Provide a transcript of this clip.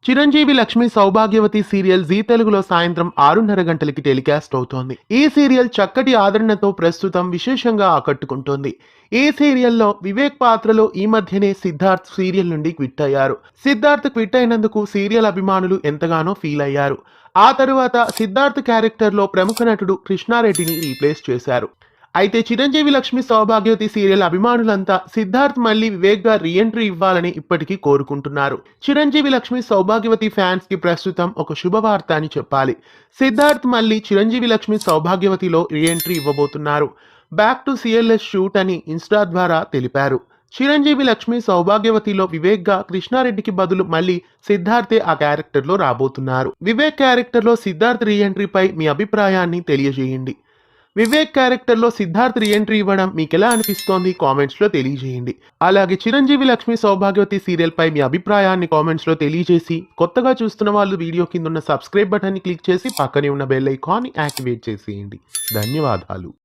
చిరంజీవి లక్ష్మి సౌభాగ్యవతి serial G తెలుగులో సాయంత్రం 6:30 గంటలకి టెలికాస్ట్ అవుతోంది. ఈ సీరియల్ చక్కటి ఆదరణతో ప్రస్తుతం విశేషంగా ఆకట్టుకుంటోంది. ఈ సీరియల్లో వివేక్ పాత్రలో ఈ మధ్యనే సిద్ధార్థ్ సీరియల్ నుండి క్విట్ అయ్యారు. సిద్ధార్థ్ క్విట్ అయినందుకు సీరియల్ అభిమానులు ఎంతగానో ఫీల్ అయ్యారు. ఆ తరువాత సిద్ధార్థ్ క్యారెక్టర్లో ప్రముఖ నటుడు కృష్ణారెడ్డిని రీప్లేస్ చేశారు. అయితే చిరంజీవి లక్ష్మి సౌభాగ్యవతి సీరియల్ అభిమానులంతా సిద్ధార్థ్ మళ్ళీ వివేక్ గా రీఎంట్రీ ఇవ్వాలని ఇప్పటికీ కోరుకుంటున్నారు. చిరంజీవి లక్ష్మి సౌభాగ్యవతి ఫ్యాన్స్ కి ప్రస్తుతం ఒక శుభవార్త అని చెప్పాలి. సిద్ధార్థ్ మళ్ళీ చిరంజీవి లక్ష్మి సౌభాగ్యవతిలో రీఎంట్రీ ఇవ్వబోతున్నారు. బ్యాక్ టు సిఎల్ఎస్ షూట్ అని ఇన్స్టా ద్వారా తెలిపారు. చిరంజీవి లక్ష్మి సౌభాగ్యవతిలో వివేక్ గా కృష్ణారెడ్డికి బదులు మళ్ళీ సిద్ధార్థే ఆ క్యారెక్టర్ లో రాబోతున్నారు. వివేక్ క్యారెక్టర్ లో సిద్ధార్థ్ రీఎంట్రీపై మీ అభిప్రాయాన్ని తెలియజేయండి. వివేక్ క్యారెక్టర్లో సిద్ధార్థ్ రీఎంట్రీ ఇవ్వడం మీకెలా అనిపిస్తోంది కామెంట్స్లో తెలియజేయండి. అలాగే చిరంజీవి లక్ష్మి సౌభాగ్యవతి సీరియల్ పై మీ అభిప్రాయాన్ని కామెంట్స్లో తెలియజేసి, కొత్తగా చూస్తున్న వాళ్ళు వీడియో కింద ఉన్న సబ్స్క్రైబ్ బటన్ని క్లిక్ చేసి పక్కనే ఉన్న బెల్ ఐకాన్ని యాక్టివేట్ చేసేయండి. ధన్యవాదాలు.